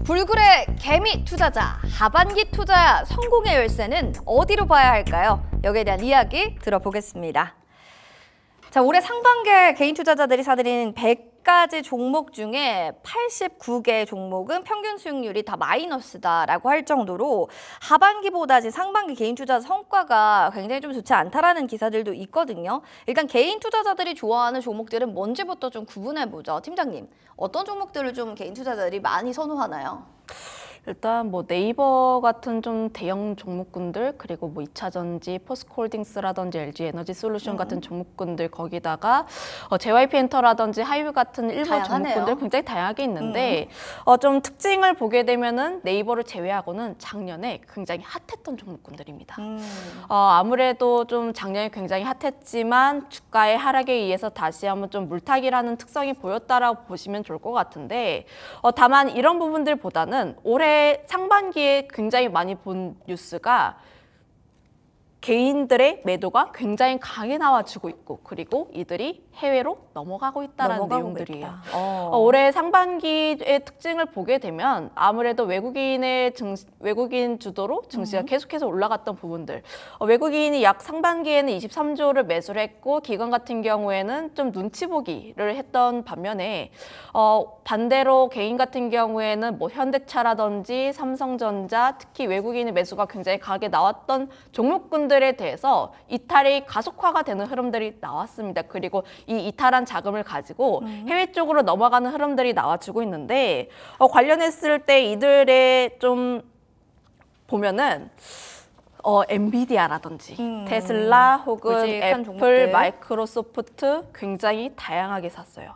불굴의 개미 투자자, 하반기 투자 성공의 열쇠는 어디로 봐야 할까요? 여기에 대한 이야기 들어보겠습니다. 자, 올해 상반기에 개인 투자자들이 사들인 100가지 종목 중에 89개 종목은 평균 수익률이 다 마이너스다라고 할 정도로 하반기보다 상반기 개인 투자 성과가 굉장히 좀 좋지 않다라는 기사들도 있거든요. 일단 개인 투자자들이 좋아하는 종목들은 뭔지부터 좀 구분해보죠. 팀장님, 어떤 종목들을 좀 개인 투자자들이 많이 선호하나요? 일단 뭐 네이버 같은 좀 대형 종목군들, 그리고 뭐 2차전지, 포스코홀딩스라든지 LG에너지솔루션 같은 종목군들, 거기다가 JYP엔터라든지 하이브 같은 일부 다양하네요. 종목군들 굉장히 다양하게 있는데 좀 특징을 보게 되면은 네이버를 제외하고는 작년에 굉장히 핫했던 종목군들입니다. 아무래도 좀 작년에 굉장히 핫했지만 주가의 하락에 의해서 다시 한번 좀 물타기라는 특성이 보였다라고 보시면 좋을 것 같은데 다만 이런 부분들보다는 올해 상반기에 굉장히 많이 본 뉴스가 개인들의 매도가 굉장히 강하게 나와주고 있고, 그리고 이들이 해외로 넘어가고 있다는 내용들이에요. 올해 상반기의 특징을 보게 되면 아무래도 외국인 주도로 증시가 계속해서 올라갔던 부분들, 외국인이 약 상반기에는 23조를 매수를 했고, 기관 같은 경우에는 좀 눈치 보기를 했던 반면에 반대로 개인 같은 경우에는 뭐 현대차라든지 삼성전자, 특히 외국인의 매수가 굉장히 강하게 나왔던 종목군들에 대해서 이탈이 가속화가 되는 흐름들이 나왔습니다. 그리고 이 이탈한 자금을 가지고 해외 쪽으로 넘어가는 흐름들이 나와주고 있는데 관련했을 때 이들의 좀 보면은 엔비디아라든지 테슬라 혹은 애플, 종목들. 마이크로소프트 굉장히 다양하게 샀어요.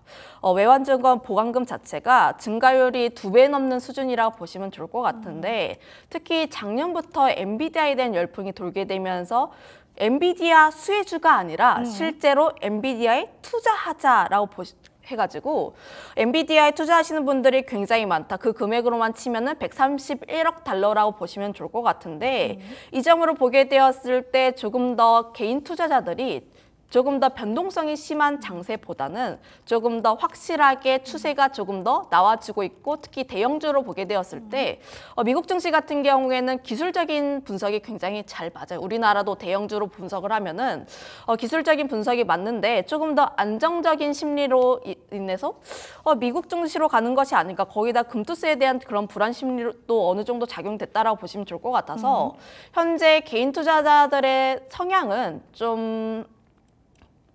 외환증권 보관금 자체가 증가율이 2배 넘는 수준이라고 보시면 좋을 것 같은데 특히 작년부터 엔비디아에 대한 열풍이 돌게 되면서 엔비디아 수혜주가 아니라 실제로 엔비디아에 투자하자라고 해가지고 엔비디아에 투자하시는 분들이 굉장히 많다. 그 금액으로만 치면은 131억 달러라고 보시면 좋을 것 같은데 이 점으로 보게 되었을 때 조금 더 개인 투자자들이 조금 더 변동성이 심한 장세보다는 조금 더 확실하게 추세가 조금 더 나와지고 있고, 특히 대형주로 보게 되었을 때 미국 증시 같은 경우에는 기술적인 분석이 굉장히 잘 맞아요. 우리나라도 대형주로 분석을 하면은 기술적인 분석이 맞는데 조금 더 안정적인 심리로 인해서 미국 증시로 가는 것이 아닐까, 거기다 금투세에 대한 그런 불안 심리도 어느 정도 작용됐다라고 보시면 좋을 것 같아서 현재 개인 투자자들의 성향은 좀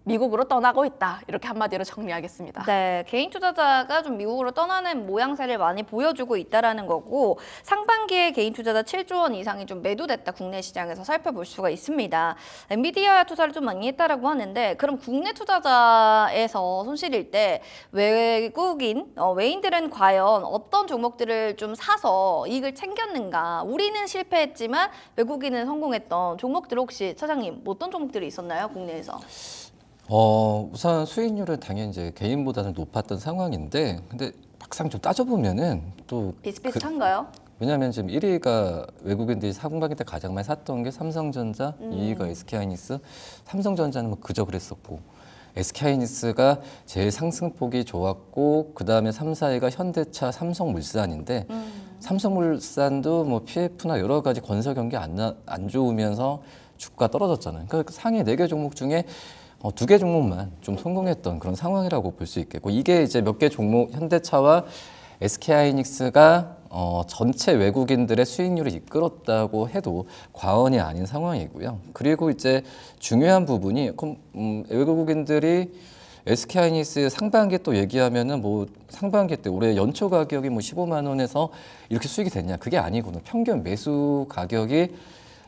미국으로 떠나고 있다. 이렇게 한마디로 정리하겠습니다. 네, 개인 투자자가 좀 미국으로 떠나는 모양새를 많이 보여주고 있다라는 거고, 상반기에 개인 투자자 7조 원 이상이 좀 매도됐다, 국내 시장에서 살펴볼 수가 있습니다. 엔비디아 투자를 좀 많이 했다라고 하는데, 그럼 국내 투자자에서 손실일 때 외인들은 과연 어떤 종목들을 좀 사서 이익을 챙겼는가? 우리는 실패했지만 외국인은 성공했던 종목들 혹시 차장님 어떤 종목들이 있었나요, 국내에서? 우선 수익률은 당연히 이제 개인보다는 높았던 상황인데, 근데 막상 좀 따져보면은 또 비슷비슷한가요? 왜냐하면 지금 1위가 외국인들이 상반기 때 가장 많이 샀던 게 삼성전자, 2위가 SK하이닉스, 삼성전자는 뭐 그저 그랬었고, SK하이닉스가 제일 상승폭이 좋았고, 그 다음에 3, 4위가 현대차, 삼성물산인데, 삼성물산도 뭐 PF나 여러 가지 건설 경기 안 좋으면서 주가 떨어졌잖아요. 그러니까 상위 4개 종목 중에 2개 종목만 좀 성공했던 그런 상황이라고 볼 수 있겠고, 이게 이제 몇 개 종목, 현대차와 SK하이닉스가 전체 외국인들의 수익률을 이끌었다고 해도 과언이 아닌 상황이고요. 그리고 이제 중요한 부분이 외국인들이 SK하이닉스 상반기 또 얘기하면은 뭐 상반기 때 올해 연초 가격이 뭐 15만 원에서 이렇게 수익이 됐냐? 그게 아니거든요. 평균 매수 가격이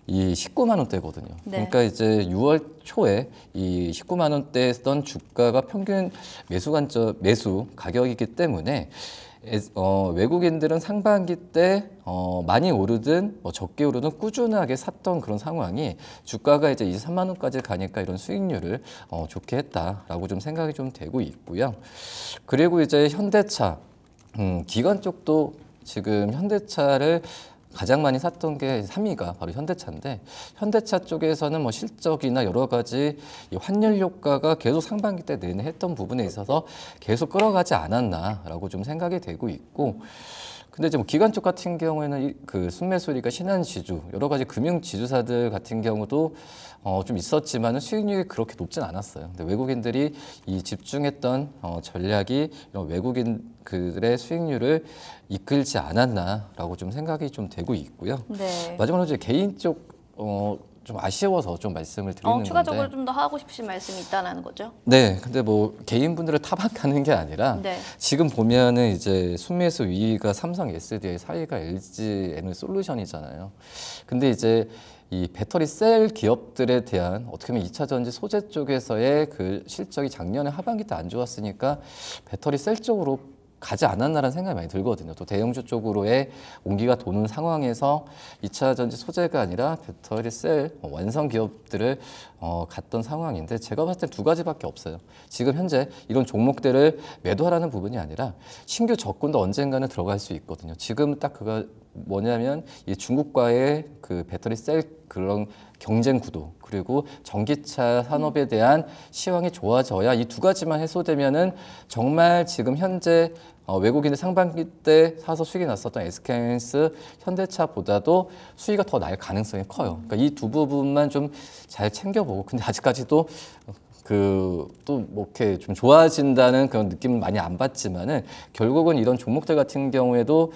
이 19만 원대거든요. 네. 그러니까 이제 6월 초에 이 19만 원대였던 주가가 평균 매수 가격이기 때문에 외국인들은 상반기 때 많이 오르든 뭐 적게 오르든 꾸준하게 샀던 그런 상황이 주가가 이제 23만 원까지 가니까 이런 수익률을 좋게 했다라고 좀 생각이 좀 되고 있고요. 그리고 이제 현대차 기관 쪽도 지금 현대차를 가장 많이 샀던 게 3위가 바로 현대차인데, 현대차 쪽에서는 뭐 실적이나 여러 가지 이 환율 효과가 계속 상반기 때 내내 했던 부분에 있어서 계속 끌어가지 않았나라고 좀 생각이 되고 있고, 근데 이제 뭐 기관 쪽 같은 경우에는 그 순매수리가 신한지주, 여러 가지 금융 지주사들 같은 경우도 좀 있었지만은 수익률이 그렇게 높진 않았어요. 근데 외국인들이 이 집중했던 전략이 이런 외국인들의 수익률을 이끌지 않았나라고 좀 생각이 좀 되고 있고요. 네. 마지막으로 이제 개인 쪽 좀 아쉬워서 좀 말씀을 드리는 추가적으로 건데. 좀 더 하고 싶으신 말씀이 있다는 거죠? 네, 근데 뭐 개인분들을 타박하는 게 아니라 네. 지금 보면은 이제 순매수 2위가 삼성 SDI, 4위가 LG 에너솔루션이잖아요. 근데 이제 이 배터리 셀 기업들에 대한 어떻게 보면 2차 전지 소재 쪽에서의 그 실적이 작년에 하반기 때 안 좋았으니까 배터리 셀 쪽으로 가지 않았나라는 생각이 많이 들거든요. 또 대형주 쪽으로의 온기가 도는 상황에서 2차 전지 소재가 아니라 배터리 셀 완성 기업들을 갔던 상황인데 제가 봤을 때 두 가지밖에 없어요. 지금 현재 이런 종목들을 매도하라는 부분이 아니라 신규 적군도 언젠가는 들어갈 수 있거든요. 지금 딱 그거 뭐냐면 이 중국과의 그 배터리 셀 그런 경쟁 구도 그리고 전기차 산업에 대한 시황이 좋아져야 이 두 가지만 해소되면은 정말 지금 현재 외국인들 상반기 때 사서 수익이 났었던 SK하이닉스, 현대차보다도 수익이 더 날 가능성이 커요. 그러니까 이 두 부분만 좀 잘 챙겨보고 근데 아직까지도 또 뭐 이렇게 좀 좋아진다는 그런 느낌은 많이 안 받지만은 결국은 이런 종목들 같은 경우에도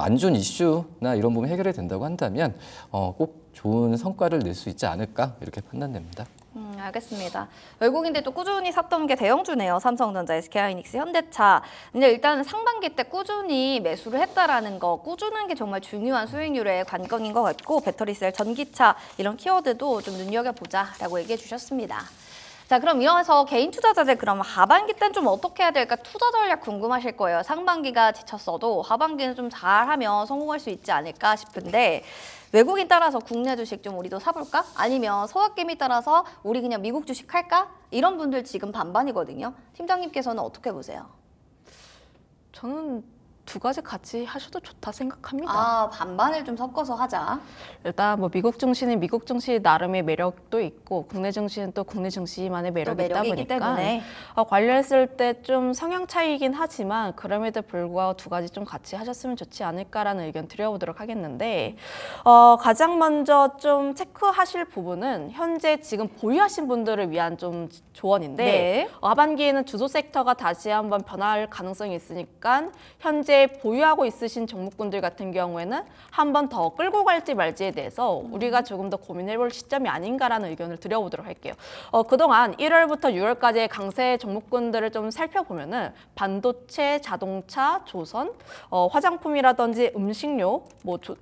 안 좋은 이슈나 이런 부분 해결이 된다고 한다면 꼭 좋은 성과를 낼 수 있지 않을까 이렇게 판단됩니다. 알겠습니다. 외국인들도 꾸준히 샀던 게 대형주네요. 삼성전자, SK하이닉스, 현대차. 근데 일단은 상반기 때 꾸준히 매수를 했다라는 거, 꾸준한 게 정말 중요한 수익률의 관건인 것 같고 배터리셀, 전기차 이런 키워드도 좀 눈여겨보자라고 얘기해 주셨습니다. 자, 그럼 이어서 개인 투자자들 그럼 하반기 때는 좀 어떻게 해야 될까? 투자 전략 궁금하실 거예요. 상반기가 지쳤어도 하반기는 좀 잘하면 성공할 수 있지 않을까 싶은데 외국인 따라서 국내 주식 좀 우리도 사볼까? 아니면 서학개미 따라서 우리 그냥 미국 주식 할까? 이런 분들 지금 반반이거든요. 팀장님께서는 어떻게 보세요? 저는 두 가지 같이 하셔도 좋다 생각합니다. 아, 반반을 좀 섞어서 하자. 일단 뭐 미국 증시는 미국 증시 나름의 매력도 있고 국내 증시는 또 국내 증시만의 매력이 있다 매력이기 보니까 때문에. 관련했을 때 좀 성향 차이긴 하지만 그럼에도 불구하고 두 가지 좀 같이 하셨으면 좋지 않을까라는 의견 드려보도록 하겠는데 가장 먼저 좀 체크하실 부분은 현재 지금 보유하신 분들을 위한 좀 조언인데 네. 하반기에는 주도 섹터가 다시 한번 변할 가능성이 있으니까 현재 보유하고 있으신 종목군들 같은 경우에는 한 번 더 끌고 갈지 말지에 대해서 우리가 조금 더 고민해볼 시점이 아닌가라는 의견을 드려보도록 할게요. 그동안 1월부터 6월까지의 강세 종목군들을 좀 살펴보면은 반도체, 자동차, 조선, 화장품이라든지 음식료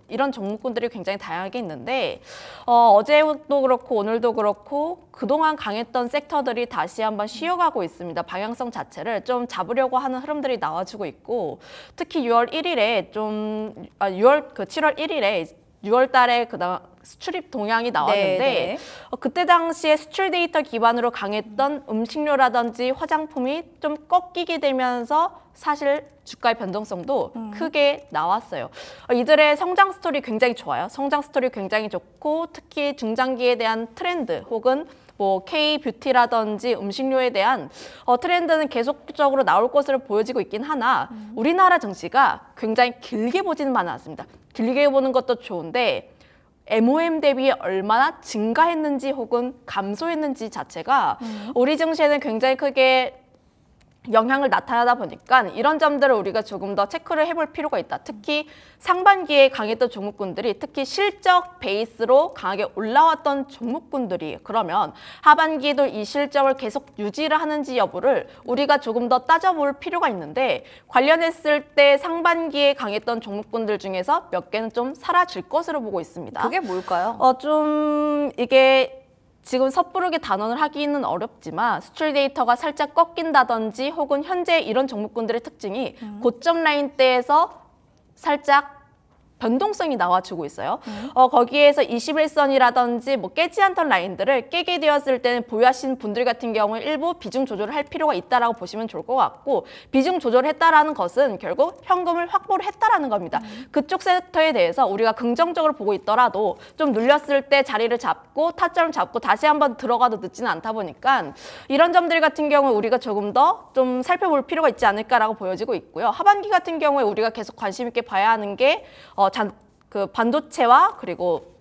이런 종목군들이 굉장히 다양하게 있는데 어제도 그렇고 오늘도 그렇고 그동안 강했던 섹터들이 다시 한번 쉬어가고 있습니다. 방향성 자체를 좀 잡으려고 하는 흐름들이 나와주고 있고 특히 6월 1일에 7월 1일에 6월 달에 그다음 수출입 동향이 나왔는데 네. 그때 당시에 수출 데이터 기반으로 강했던 음식료라든지 화장품이 좀 꺾이게 되면서 사실 주가의 변동성도 크게 나왔어요. 이들의 성장 스토리 굉장히 좋아요. 성장 스토리 굉장히 좋고 특히 중장기에 대한 트렌드 혹은 뭐 K-뷰티라든지 음식료에 대한 트렌드는 계속적으로 나올 것으로 보여지고 있긴 하나 우리나라 증시가 굉장히 길게 보지는 않았습니다. 길게 보는 것도 좋은데 MOM 대비 얼마나 증가했는지 혹은 감소했는지 자체가 우리 증시에는 굉장히 크게 영향을 나타나다 보니까 이런 점들을 우리가 조금 더 체크를 해볼 필요가 있다. 특히 상반기에 강했던 종목군들이 특히 실적 베이스로 강하게 올라왔던 종목군들이 그러면 하반기에도 이 실적을 계속 유지를 하는지 여부를 우리가 조금 더 따져볼 필요가 있는데 관련했을 때 상반기에 강했던 종목군들 중에서 몇 개는 좀 사라질 것으로 보고 있습니다. 그게 뭘까요? 좀 이게 지금 섣부르게 단언을 하기는 어렵지만 수출 데이터가 살짝 꺾인다든지 혹은 현재 이런 종목군들의 특징이 고점 라인대에서 살짝 변동성이 나와주고 있어요. 거기에서 21선이라든지 뭐 깨지 않던 라인들을 깨게 되었을 때는 보유하신 분들 같은 경우에 일부 비중 조절을 할 필요가 있다라고 보시면 좋을 것 같고, 비중 조절을 했다라는 것은 결국 현금을 확보를 했다라는 겁니다. 그쪽 섹터에 대해서 우리가 긍정적으로 보고 있더라도 좀 눌렸을 때 자리를 잡고 타점을 잡고 다시 한번 들어가도 늦지는 않다 보니까 이런 점들 같은 경우에 우리가 조금 더 좀 살펴볼 필요가 있지 않을까라고 보여지고 있고요. 하반기 같은 경우에 우리가 계속 관심 있게 봐야 하는 게 그 반도체와 그리고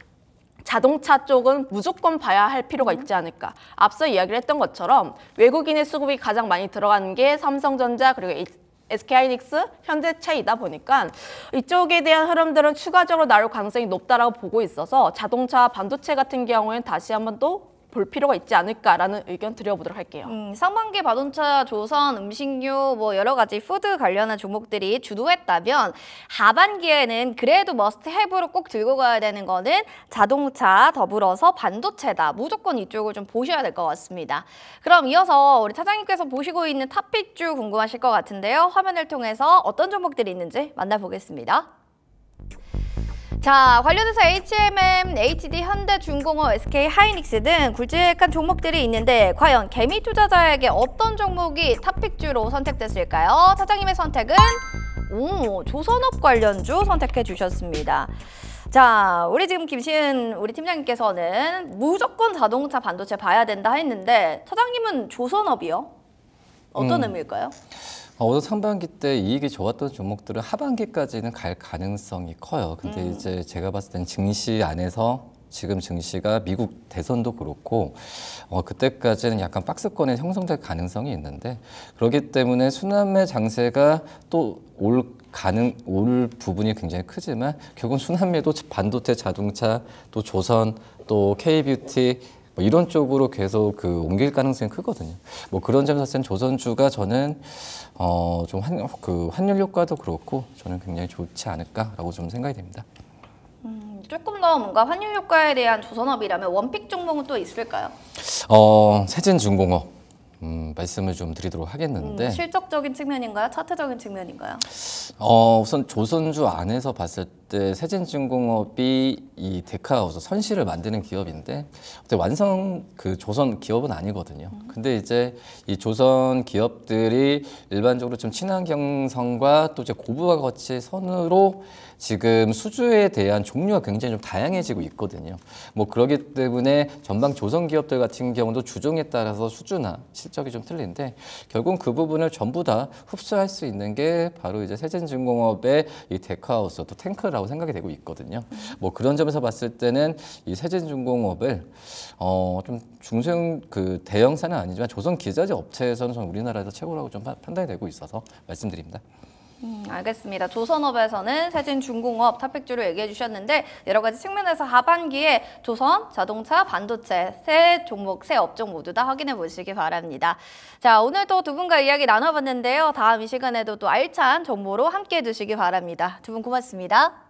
자동차 쪽은 무조건 봐야 할 필요가 있지 않을까. 앞서 이야기를 했던 것처럼 외국인의 수급이 가장 많이 들어가는 게 삼성전자 그리고 SK하이닉스, 현대차이다 보니까 이쪽에 대한 흐름들은 추가적으로 나올 가능성이 높다라고 보고 있어서 자동차, 반도체 같은 경우에는 다시 한번 또 볼 필요가 있지 않을까라는 의견 드려보도록 할게요. 상반기 자동차, 조선, 음식료 뭐 여러 가지 푸드 관련한 종목들이 주도했다면 하반기에는 그래도 머스트 해브로 꼭 들고 가야 되는 거는 자동차 더불어서 반도체다. 무조건 이쪽을 좀 보셔야 될 것 같습니다. 그럼 이어서 우리 차장님께서 보시고 있는 탑픽주 궁금하실 것 같은데요. 화면을 통해서 어떤 종목들이 있는지 만나보겠습니다. 자, 관련해서 HMM, HD, 현대중공업, SK하이닉스 등 굵직한 종목들이 있는데 과연 개미 투자자에게 어떤 종목이 탑픽주로 선택됐을까요? 차장님의 선택은 조선업 관련주 선택해 주셨습니다. 자, 우리 지금 김시은 우리 팀장님께서는 무조건 자동차, 반도체 봐야 된다 했는데 차장님은 조선업이요? 어떤 의미일까요? 오늘 상반기 때 이익이 좋았던 종목들은 하반기까지는 갈 가능성이 커요. 근데 이제 제가 봤을 땐 증시 안에서 지금 증시가 미국 대선도 그렇고 그때까지는 약간 박스권에 형성될 가능성이 있는데, 그렇기 때문에 순환매 장세가 또 올 부분이 굉장히 크지만 결국 순환매도 반도체, 자동차, 또 조선, 또 K뷰티 뭐 이런 쪽으로 계속 옮길 가능성이 크거든요. 뭐 그런 점에서 봤을 땐 조선주가 저는 좀 환율 효과도 그렇고 저는 굉장히 좋지 않을까라고 좀 생각이 됩니다. 조금 더 뭔가 환율 효과에 대한 조선업이라면 원픽 종목은 또 있을까요? 세진중공업 말씀을 좀 드리도록 하겠는데, 실적적인 측면인가요? 차트적인 측면인가요? 우선 조선주 안에서 봤을 때 세진중공업이 이 데카하우스 선실을 만드는 기업인데 완성 조선 기업은 아니거든요. 근데 이제 이 조선 기업들이 일반적으로 좀 친환경성과 또 이제 고부가가치 선으로 지금 수주에 대한 종류가 굉장히 좀 다양해지고 있거든요. 뭐 그렇기 때문에 전방 조선 기업들 같은 경우도 주종에 따라서 수주나 실적이 좀 틀린데 결국 그 부분을 전부 다 흡수할 수 있는 게 바로 이제 세진중공업의 이 데카하우스 또 탱크라고 생각이 되고 있거든요. 뭐 그런 점에서 봤을 때는 이 세진중공업을 좀 중소형 대형사는 아니지만 조선 기자재 업체에서는 전 우리나라에서 최고라고 좀 판단이 되고 있어서 말씀드립니다. 알겠습니다. 조선업에서는 세진중공업 탑픽주로 얘기해 주셨는데 여러 가지 측면에서 하반기에 조선, 자동차, 반도체 세 종목, 세 업종 모두 다 확인해 보시기 바랍니다. 자, 오늘도 두 분과 이야기 나눠봤는데요. 다음 이 시간에도 또 알찬 정보로 함께해 주시기 바랍니다. 두 분 고맙습니다.